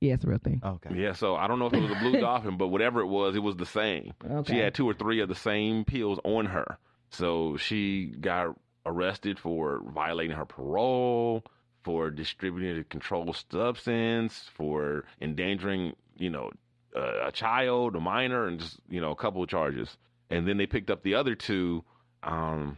Yeah, it's a real thing. Okay. Yeah, so I don't know if it was a blue dolphin, but whatever it was the same. Okay. She had 2 or 3 of the same pills on her. So she got arrested for violating her parole, for distributing a controlled substance, for endangering, a child, a minor, and just, a couple of charges. And then they picked up the other 2 on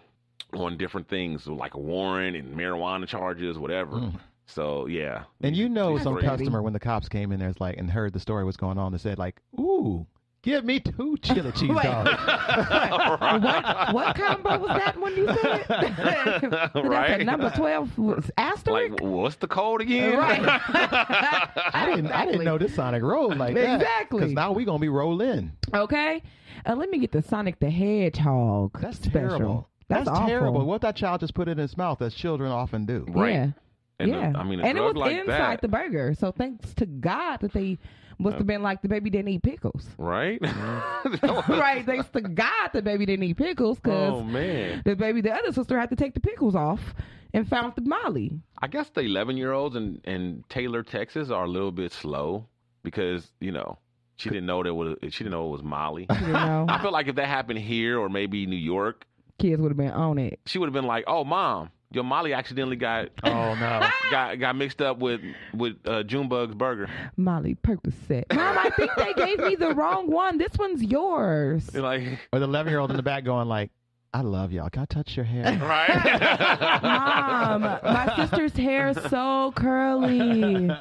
different things, like a warrant and marijuana charges, whatever. So, yeah. And some petty. customer, when the cops came in there and heard the story was going on, they said, like, ooh, give me 2 chili cheese Wait. dogs. What combo was that when you said it? So Right. That's a number 12 was asterisk? Like, what's the code again? Right. I didn't know this Sonic rolled like that. Exactly. Because now we're going to be rolling. Okay. Let me get the Sonic the Hedgehog That's special. terrible. That's awful. terrible. What that child just put in his mouth, as children often do. Right. Yeah. And yeah. a and it drug was like inside that. the burger. So thanks to God that they must have been like, the baby didn't eat pickles. Right? Right. Thanks to God the baby didn't eat pickles because Oh, man. the other sister had to take the pickles off and found the Molly. I guess the 11-year-olds in Taylor, Texas are a little bit slow because, she didn't know it was Molly. You know, I feel like if that happened here or maybe New York, kids would have been on it. she would have been like, "Oh, Mom, your Molly accidentally got Oh, no. got mixed up with Junebug's burger." Molly Percocet. Mom, I think they gave me the wrong one. This one's yours. They're like, Or the 11-year-old in the back going like, I love y'all. Can I touch your hair? right? Mom, my sister's hair is so curly,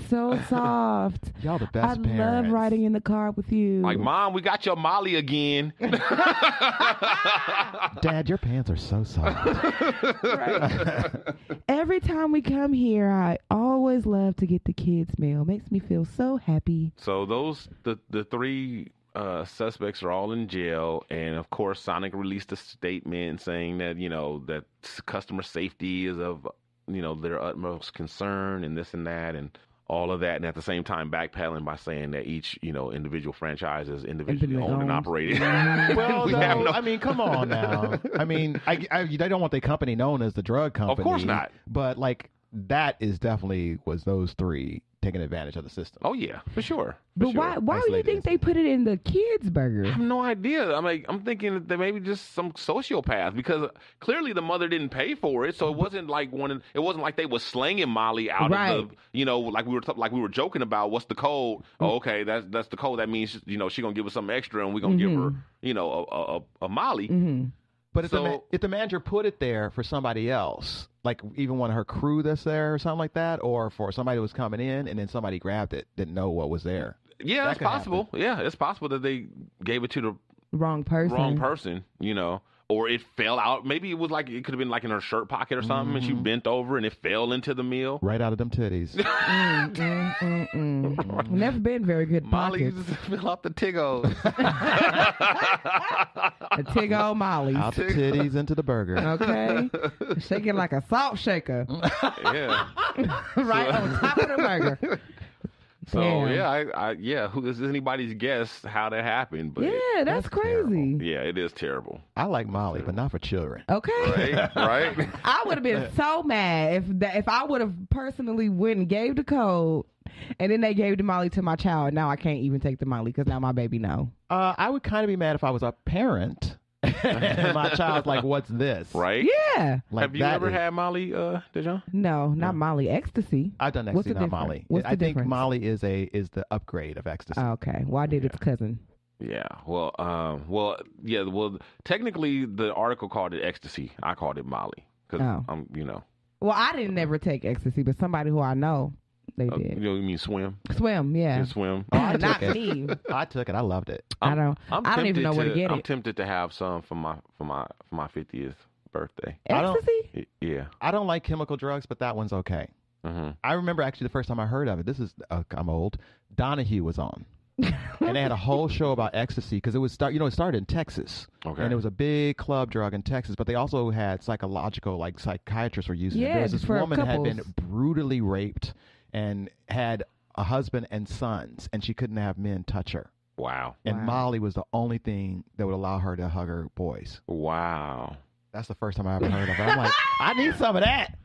so soft. Y'all the best I parents. love riding in the car with you. Like, Mom, we got your Molly again. Dad, your pants are so soft. Right. Every time we come here, I always love to get the kids' meal. Makes me feel so happy. So the 3 suspects are all in jail, and of course Sonic released a statement saying that that customer safety is of their utmost concern, and this and that and all of that, and at the same time backpedaling by saying that each individual franchise is individually owned and operated. Well, We no, have no- I mean, come on now. I mean, they don't want their company known as the drug company. Of course not. But like that is definitely was those 3 taking advantage of the system. Oh yeah, for sure. But why do you Isolated think they put it in the kids' burger? I have no idea. I'm thinking that they maybe just some sociopath, because clearly the mother didn't pay for it, so it wasn't like it wasn't like they was slanging Molly out of the like we were joking about. What's the code? Oh, okay, that's the code. That means she gonna give us something extra, and we're gonna give her a Molly. Mm-hmm. But if, So- if the manager put it there for somebody else, like even one of her crew that's there or something like that, or for somebody who was coming in and then somebody grabbed it, didn't know what was there. Yeah, That it's could possible. Yeah, it's possible that they gave it to the Wrong person. wrong person, or it fell out. Maybe it was like it could have been like in her shirt pocket or something, and she bent over and it fell into the meal. Right out of them titties. Never been very good Molly pockets. just fill out the Tiggos. A tig old Molly. Out the titties into the burger. Okay. Shaking like a salt shaker. Yeah. Right on top of the burger. So Damn. yeah, this is anybody's guess how that happened, but Yeah, that's crazy. yeah, it is terrible. I like Molly, but not for children. Okay. Right? I would have been so mad if I would have personally went and gave the code, and then they gave the Molly to my child. Now I can't even take the Molly because now my baby know. I would kind of be mad if I was a parent and my child's like, "What's this?" Right? Yeah. Like, Have you that ever is- had Molly, Dejon? No, not Molly. Ecstasy. I've done What's ecstasy, the not difference? Molly. What's the I think difference? Molly is the upgrade of ecstasy. Okay. Well, I did its cousin. Yeah. Well, technically the article called it ecstasy. I called it Molly because Oh. Well, I didn't never take ecstasy, but somebody who I know, they did. you mean swim? Swim, yeah. Yeah, swim. Not took it. me. I took it. I loved it. I don't even know where to get I'm it. tempted to have some for my 50th birthday. I don't- Ecstasy? Yeah. I don't like chemical drugs, but that one's okay. Mm-hmm. I remember actually the first time I heard of it. This is I'm old. Donahue was on, and they had a whole show about ecstasy because it started in Texas, Okay. and it was a big club drug in Texas. But they also had psychological, like psychiatrists were using it. Yeah, There was this for woman had been couples. brutally raped and had a husband and sons, and she couldn't have men touch her. Wow. And Wow. Molly was the only thing that would allow her to hug her boys. Wow. That's the first time I ever heard of it. I'm like, I need some of that.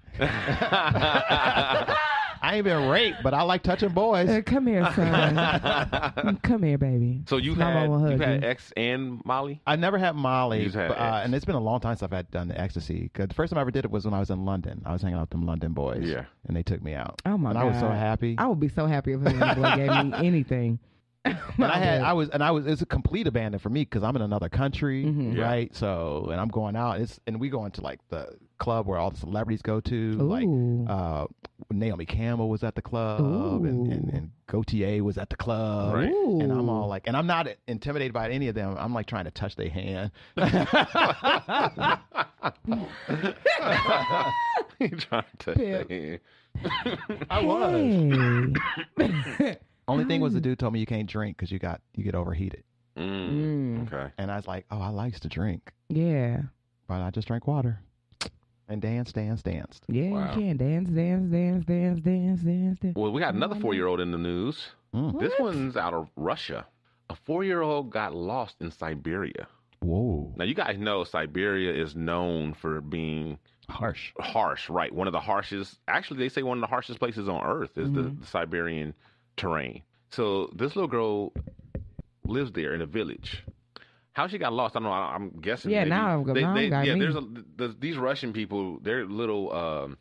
I ain't been raped, but I like touching boys. Come here, son. Come here, baby. So you've had X and Molly? I never had Molly, You've had and it's been a long time since I've had done the ecstasy. Cause the first time I ever did it was when I was in London. I was hanging out with them London boys. Yeah. And they took me out. Oh my God. I was so happy. I would be so happy if a boy gave me anything. It's a complete abandon for me because I'm in another country, right? Yeah. So, and I'm going out, and we go into like the club where all the celebrities go to. Ooh. Like Naomi Campbell was at the club, and Gautier was at the club, right? And I'm all like, and I'm not intimidated by any of them. I'm like trying to touch their hand. You trying to touch their hand? I was. Hey. Only thing was the dude told me you can't drink because you get overheated. Okay. And I was like, oh, I likes to drink. Yeah. But I just drank water and danced. Yeah, Wow. you can dance. Well, we got another 4-year-old in the news. This one's out of Russia. A 4-year-old got lost in Siberia. Whoa. Now, you guys know Siberia is known for being Harsh, right? One of the harshest, actually, they say one of the harshest places on Earth is the Siberian terrain. So this little girl lives there in a village. How she got lost, I don't know. I'm guessing. Yeah, maybe now these Russian people. They're a little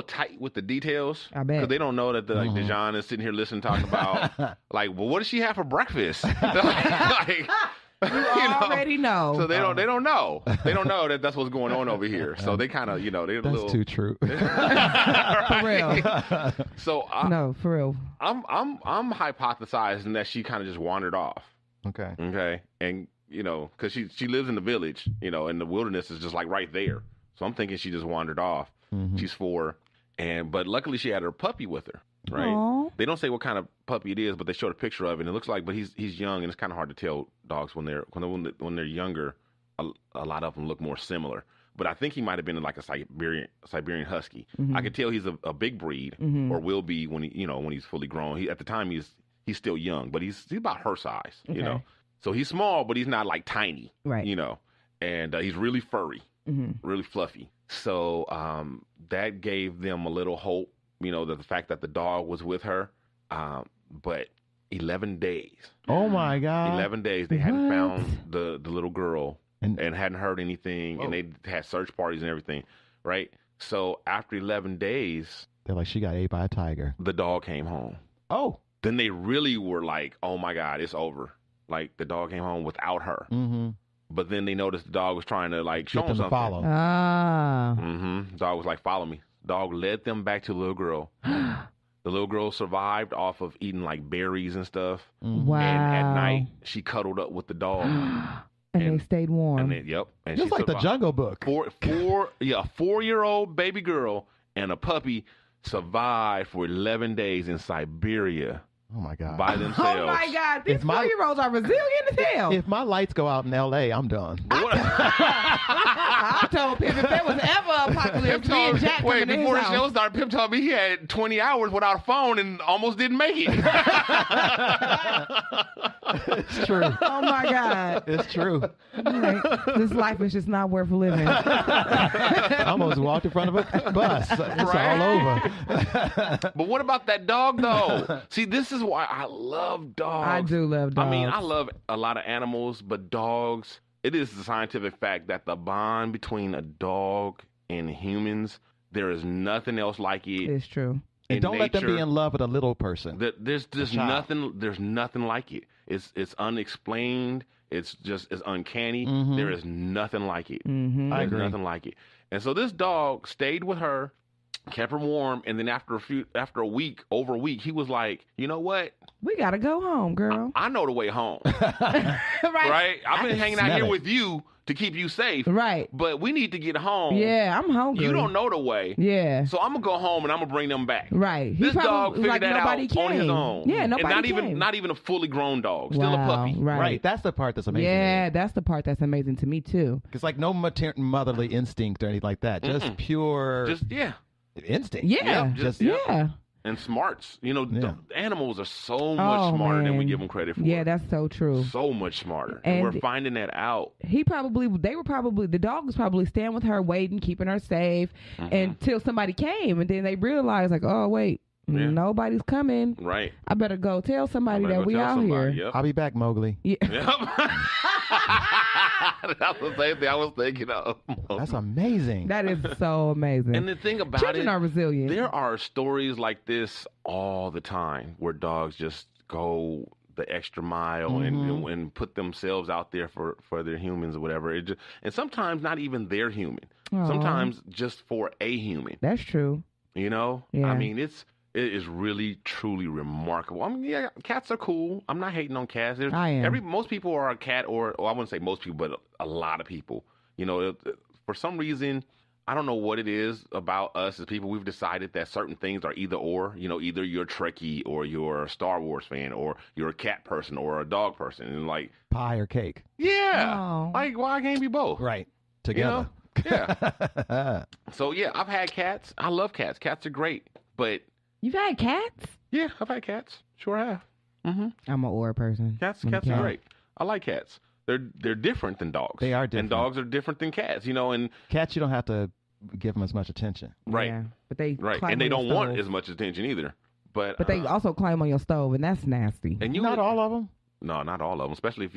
tight with the details. I bet. Because they don't know that the Dijon is sitting here listening, talking about like, well, what does she have for breakfast? like, You already know. So they don't know. They don't know that that's what's going on over here. So they kind of, they're that's little too true. For real. So No, for real. I'm hypothesizing that she kind of just wandered off. Okay. And because she lives in the village, and the wilderness is just like right there. So I'm thinking she just wandered off. She's 4, but luckily she had her puppy with her. Right. Aww. They don't say what kind of puppy it is, but they showed a picture of it, and it looks like. But he's young, and it's kind of hard to tell dogs when they're younger. A lot of them look more similar. But I think he might have been like a Siberian Husky. I could tell he's a big breed, or will be when he's fully grown. At the time he's still young, but he's about her size. Okay. So he's small, but he's not like tiny. Right. And he's really furry, really fluffy. So that gave them a little hope. That the fact that the dog was with her, but 11 days. Oh my God! 11 days they hadn't found the little girl and hadn't heard anything, Whoa. and they had search parties and everything, right? So after 11 days, they're like, she got ate by a tiger. the dog came home. Oh. Then they really were like, oh my God, it's over. Like the dog came home without her. But then they noticed the dog was trying to like show Get them them to something. follow. Ah. The dog was like, follow me. Dog led them back to the little girl. The little girl survived off of eating like berries and stuff. Wow. And at night, she cuddled up with the dog. and they stayed warm. And then, yep. And Just she like the survived. Jungle Book. A 4-year-old baby girl and a puppy survived for 11 days in Siberia. Oh my God. By themselves. Oh my God. These If my- 4-year-olds are resilient as hell. If my lights go out in L.A., I'm done. I told Pip if there was ever a apocalypse, me and Jack Wait, coming in before his the show house. started, Pip told me he had 20 hours without a phone and almost didn't make it. It's true. Oh my God. It's true. Right. This life is just not worth living. I almost walked in front of a bus. It's all over. But what about that dog, though? See, this is why I love dogs. I do love dogs. I mean, I love a lot of animals, but dogs, it is the scientific fact that the bond between a dog and humans, there is nothing else like it. It's true. And don't let them be in love with a little person. There's just nothing. There's nothing like it. It's unexplained. It's uncanny. There is nothing like it. I agree. Nothing like it. And so this dog stayed with her, kept her warm, and then after a week, he was like, you know what? We gotta go home, girl. I know the way home. Right? I've been hanging out smell here it. with you to keep you safe. Right. But we need to get home. Yeah, I'm hungry. You don't know the way. Yeah. So I'm gonna go home and I'm gonna bring them back. Right. He This dog probably was figured like, that nobody out came. on his own. Yeah, nobody and came. not even a fully grown dog. Still Wow, a puppy. Right. That's the part that's amazing. Yeah, that's the part that's amazing to me too. It's like no motherly instinct or anything like that. Just pure Just instinct. Yeah. Yep, just Yeah. And smarts. You know, Yeah. animals are so much smarter than we give them credit for. Yeah, that's so true. So much smarter. And we're finding that out. The dog was probably staying with her, waiting, keeping her safe until somebody came. And then they realized, like, oh, wait, nobody's coming. Right. I better go tell somebody that we out here. Yep. I'll be back, Mowgli. Yeah. Yep. That's the same thing I was thinking of. That's amazing. That is so amazing. And the thing about Children are resilient. There are stories like this all the time where dogs just go the extra mile and put themselves out there for their humans or whatever. And sometimes not even their human. Aww. Sometimes just for a human. That's true. You know? Yeah. I mean, it is really, truly remarkable. I mean, yeah, cats are cool. I'm not hating on cats. I am. Most people are a cat, or I wouldn't say most people, but a lot of people. You know, for some reason, I don't know what it is about us as people. We've decided that certain things are either or. You know, either you're a Trekkie or you're a Star Wars fan or you're a cat person or a dog person. And like Pie or cake. yeah, Oh. like why can't it be both? Right. Together. You know? Yeah. So yeah, I've had cats. I love cats. Cats are great, but You've had cats? yeah, I've had cats. Sure have. Mm-hmm. I'm an or person. Cats are great. I like cats. They're different than dogs. They are different. And dogs are different than cats. You know, and Cats, you don't have to give them as much attention. right, Yeah, but they right, climb and they on don't your want stove. as much attention either. But But they also climb on your stove, and that's nasty. and you Not all of them. No, not all of them. Especially if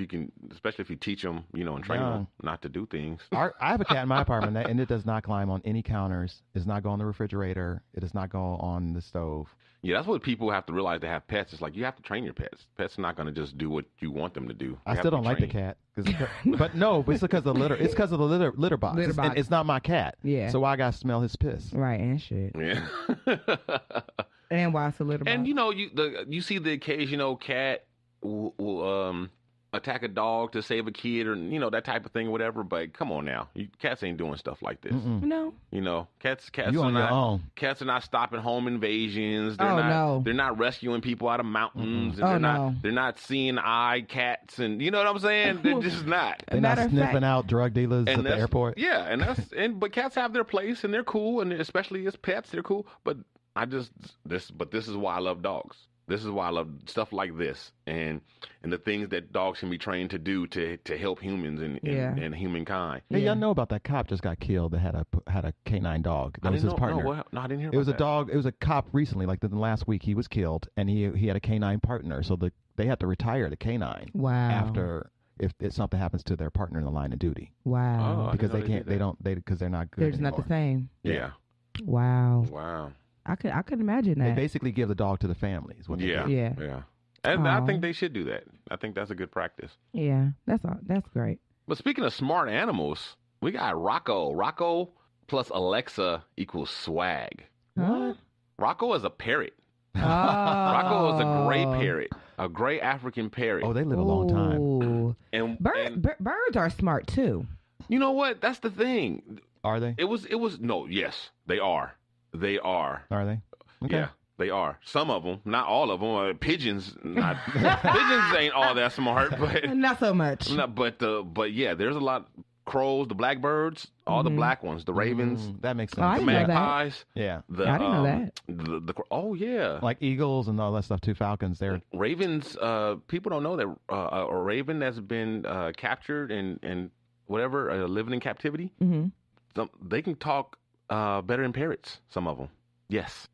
you teach them, you know, and train them not to do things. I have a cat in my apartment, and it does not climb on any counters. It does not go on the refrigerator. It does not go on the stove. Yeah, that's what people have to realize to have pets. It's like you have to train your pets. Pets are not going to just do what you want them to do. I still don't like the cat. But it's because of the litter. It's because of the litter box. Litter box. And it's not my cat. Yeah. So I got to smell his piss. Right, and shit. Yeah. And why it's a litter box. And you know, you see the occasional cat will attack a dog to save a kid, or you know, that type of thing or whatever. But come on now, cats ain't doing stuff like this. No. You know, cats You are on your not. own. Cats are not stopping home invasions. They're Oh, not. no. They're not rescuing people out of mountains. And Oh, they're not. no. They're not seeing eye cats, and you know what I'm saying. They're just not. They're not Matter of sniffing fact- out drug dealers at the that's- airport. Yeah, but cats have their place and they're cool, and especially as pets, they're cool. But this is why I love dogs. This is why I love stuff like this, and the things that dogs can be trained to do to help humans and humankind. Hey, Yeah. y'all know about that cop just got killed that had a canine dog. That was his partner. No, I didn't hear. It was a about dog. It was a cop recently, like the last week. He was killed, and he had a canine partner. So they had to retire the canine Wow. after if something happens to their partner in the line of duty Wow. Oh, I because didn't know they did that. because they're not good. They're just not the anymore. same. Yeah. Wow. Wow. I could imagine They that. basically give the dog to the family. Is what they Yeah. do. Yeah. Yeah. And I Aw. think they should do that. I think that's a good practice. Yeah. That's all. That's great. But speaking of smart animals, we got Rocco. Rocco plus Alexa equals swag. Huh? Rocco is a parrot. Oh. Rocco is a gray parrot, a gray African parrot. Oh, they live a long time. Ooh. and Birds are smart too. you know what? That's the thing. Are they? It was no. Yes, they are. They are. Are they? Okay. Yeah, they are. Some of them, not all of them. Pigeons, not pigeons ain't all that smart, but Not so much. but yeah, there's a lot. Crows, the blackbirds, all the black ones, the ravens, That makes Oh, I sense. the didn't know that. magpies. Yeah. The, I didn't know that. Oh yeah, Like eagles and all that stuff too. Falcons. They're ravens. People don't know that a raven that's been captured and whatever, living in captivity, they can talk better than parrots. Some of them. Yes.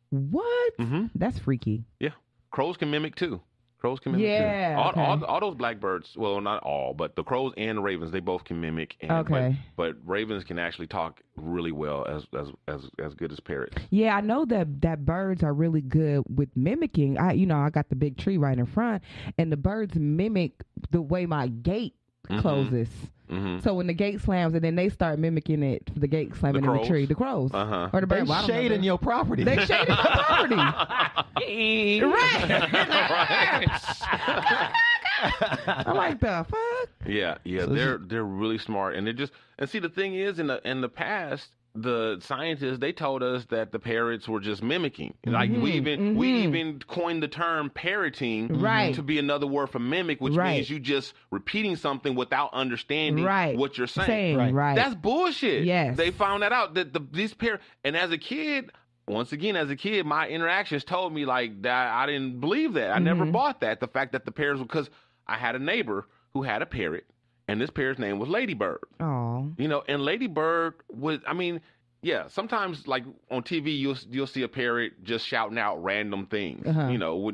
What? Mm-hmm. That's freaky. Yeah. Crows can mimic too. Crows can mimic Yeah, too. okay. All those blackbirds, well, not all, but the crows and the ravens, they both can mimic. And, Okay. But ravens can actually talk really well as good as parrots. Yeah, I know that birds are really good with mimicking. I got the big tree right in front, and the birds mimic the way my gate closes. Mm-hmm. So when the gate slams, and then they start mimicking it, the gate slamming in the crows? tree. The crows. Uh-huh. Or the they birds. Well, I don't know shading that. your property. They shading your property. Right. I'm like, the fuck? Yeah, So they're really smart, and see the thing is in the past, the scientists, they told us that the parrots were just mimicking. Like we even coined the term parroting Right. to be another word for mimic, which Right. means you just repeating something without understanding Right. what you're saying. Right. Right. That's bullshit. Yes. They found that out that these parrots, and as a kid, once again, as a kid, my interactions told me like that I didn't believe that. I never bought that. The fact that the parrots, because I had a neighbor who had a parrot, and this parrot's name was Ladybird. Oh. You know, and Ladybird was, I mean, yeah, sometimes like on TV you'll see a parrot just shouting out random things. You know,